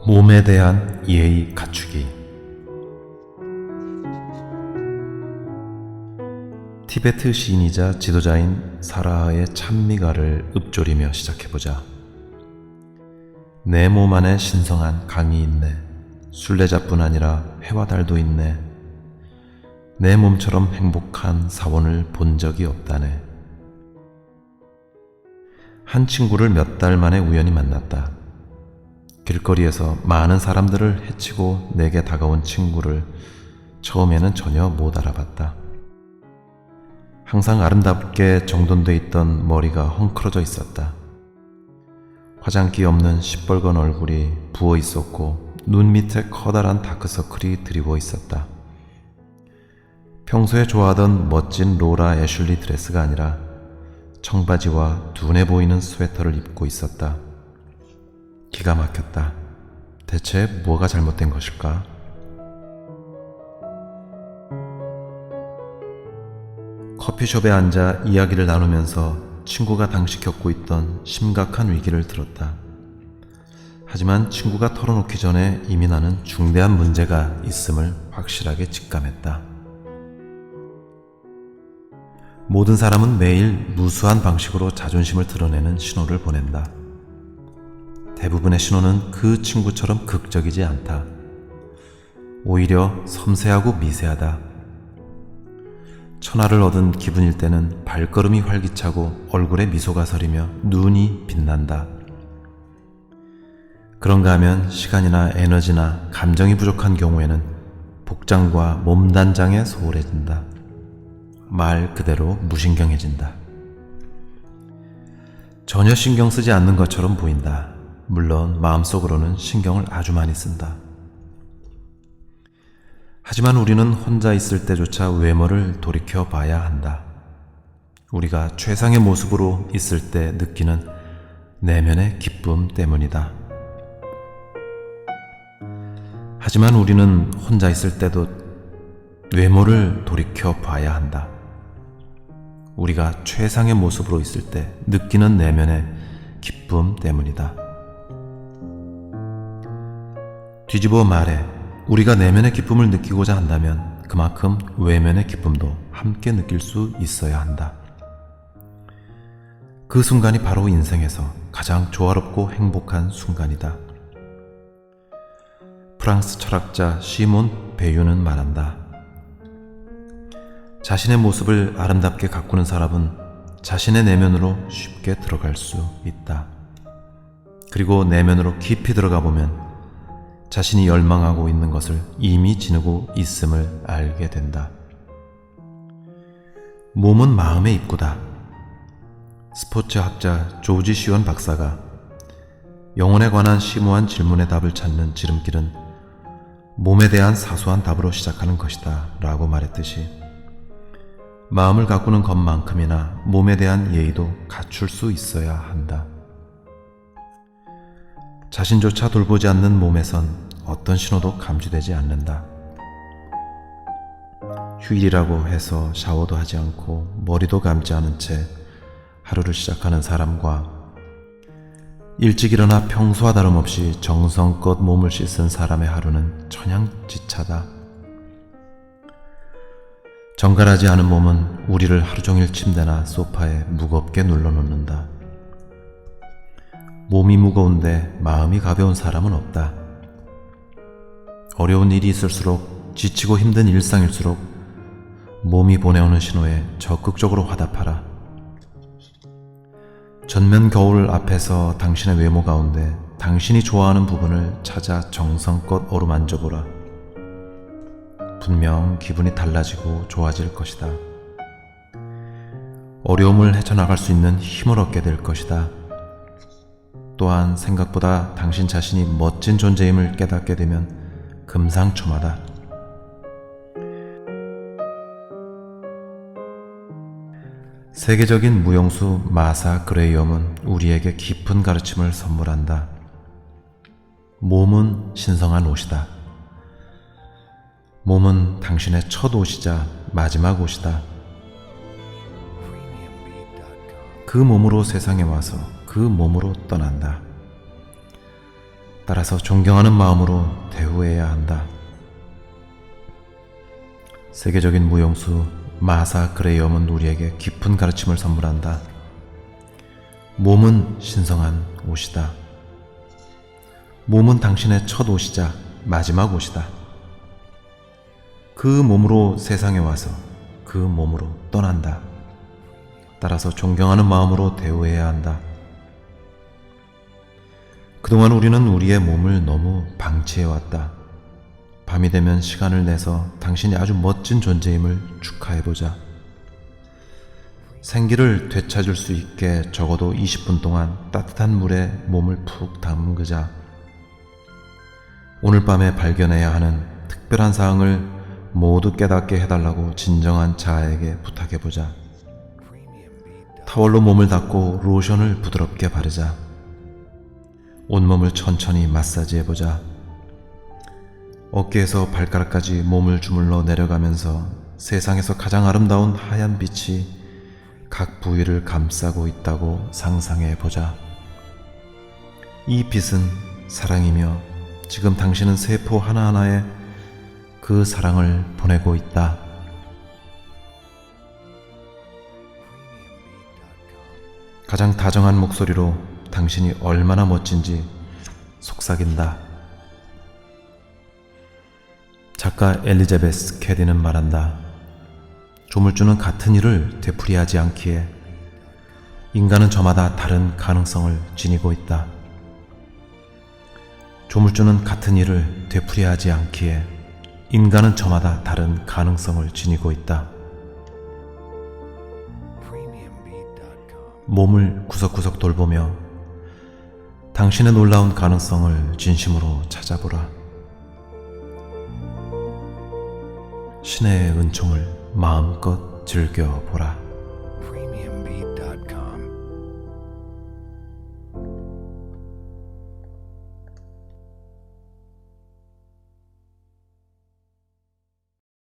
몸에 대한 예의 갖추기. 티베트 시인이자 지도자인 사라하의 찬미가를 읊조리며 시작해보자. 내 몸 안에 신성한 강이 있네. 순례자뿐 아니라 해와 달도 있네. 내 몸처럼 행복한 사원을 본 적이 없다네. 한 친구를 몇 달 만에 우연히 만났다. 길거리에서 많은 사람들을 해치고 내게 다가온 친구를 처음에는 전혀 못 알아봤다. 항상 아름답게 정돈돼 있던 머리가 헝클어져 있었다. 화장기 없는 시뻘건 얼굴이 부어 있었고 눈 밑에 커다란 다크서클이 드리워 있었다. 평소에 좋아하던 멋진 로라 애슐리 드레스가 아니라 청바지와 둔해 보이는 스웨터를 입고 있었다. 기가 막혔다. 대체 뭐가 잘못된 것일까? 커피숍에 앉아 이야기를 나누면서 친구가 당시 겪고 있던 심각한 위기를 들었다. 하지만 친구가 털어놓기 전에 이미 나는 중대한 문제가 있음을 확실하게 직감했다. 모든 사람은 매일 무수한 방식으로 자존심을 드러내는 신호를 보낸다. 대부분의 신호는 그 친구처럼 극적이지 않다. 오히려 섬세하고 미세하다. 천하를 얻은 기분일 때는 발걸음이 활기차고 얼굴에 미소가 서리며 눈이 빛난다. 그런가 하면 시간이나 에너지나 감정이 부족한 경우에는 복장과 몸단장에 소홀해진다. 말 그대로 무신경해진다. 전혀 신경 쓰지 않는 것처럼 보인다. 물론 마음속으로는 신경을 아주 많이 쓴다. 하지만 우리는 혼자 있을 때조차 외모를 돌이켜 봐야 한다. 우리가 최상의 모습으로 있을 때 느끼는 내면의 기쁨 때문이다. 하지만 우리는 혼자 있을 때도 외모를 돌이켜 봐야 한다. 우리가 최상의 모습으로 있을 때 느끼는 내면의 기쁨 때문이다. 뒤집어 말해 우리가 내면의 기쁨을 느끼고자 한다면 그만큼 외면의 기쁨도 함께 느낄 수 있어야 한다. 그 순간이 바로 인생에서 가장 조화롭고 행복한 순간이다. 프랑스 철학자 시몬 베유는 말한다. 자신의 모습을 아름답게 가꾸는 사람은 자신의 내면으로 쉽게 들어갈 수 있다. 그리고 내면으로 깊이 들어가 보면 자신이 열망하고 있는 것을 이미 지니고 있음을 알게 된다. 몸은 마음의 입구다. 스포츠학자 조지 시원 박사가 영혼에 관한 심오한 질문의 답을 찾는 지름길은 몸에 대한 사소한 답으로 시작하는 것이다 라고 말했듯이 마음을 가꾸는 것만큼이나 몸에 대한 예의도 갖출 수 있어야 한다. 자신조차 돌보지 않는 몸에선 어떤 신호도 감지되지 않는다. 휴일이라고 해서 샤워도 하지 않고 머리도 감지 않은 채 하루를 시작하는 사람과 일찍 일어나 평소와 다름없이 정성껏 몸을 씻은 사람의 하루는 천양지차다. 정갈하지 않은 몸은 우리를 하루 종일 침대나 소파에 무겁게 눌러놓는다. 몸이 무거운데 마음이 가벼운 사람은 없다. 어려운 일이 있을수록 지치고 힘든 일상일수록 몸이 보내오는 신호에 적극적으로 화답하라. 전면 거울 앞에서 당신의 외모 가운데 당신이 좋아하는 부분을 찾아 정성껏 어루만져보라. 분명 기분이 달라지고 좋아질 것이다. 어려움을 헤쳐나갈 수 있는 힘을 얻게 될 것이다. 또한 생각보다 당신 자신이 멋진 존재임을 깨닫게 되면 금상첨화다. 세계적인 무용수 마사 그레이엄은 우리에게 깊은 가르침을 선물한다. 몸은 신성한 옷이다. 몸은 당신의 첫 옷이자 마지막 옷이다. 그 몸으로 세상에 와서 그 몸으로 떠난다. 따라서 존경하는 마음으로 대우해야 한다. 세계적인 무용수 마사 그레이엄은 우리에게 깊은 가르침을 선물한다. 몸은 신성한 옷이다. 몸은 당신의 첫 옷이자 마지막 옷이다. 그 몸으로 세상에 와서 그 몸으로 떠난다. 따라서 존경하는 마음으로 대우해야 한다. 그동안 우리는 우리의 몸을 너무 방치해왔다. 밤이 되면 시간을 내서 당신이 아주 멋진 존재임을 축하해보자. 생기를 되찾을 수 있게 적어도 20분 동안 따뜻한 물에 몸을 푹 담그자. 오늘 밤에 발견해야 하는 특별한 사항을 모두 깨닫게 해달라고 진정한 자아에게 부탁해보자. 타월로 몸을 닦고 로션을 부드럽게 바르자. 온몸을 천천히 마사지해보자. 어깨에서 발가락까지 몸을 주물러 내려가면서 세상에서 가장 아름다운 하얀 빛이 각 부위를 감싸고 있다고 상상해보자. 이 빛은 사랑이며 지금 당신은 세포 하나하나에 그 사랑을 보내고 있다. 가장 다정한 목소리로 당신이 얼마나 멋진지 속삭인다. 작가 엘리자베스 캐디는 말한다. 조물주는 같은 일을 되풀이하지 않기에 인간은 저마다 다른 가능성을 지니고 있다. 조물주는 같은 일을 되풀이하지 않기에 인간은 저마다 다른 가능성을 지니고 있다. 몸을 구석구석 돌보며 당신의 놀라운 가능성을 진심으로 찾아보라. 신의 은총을 마음껏 즐겨보라.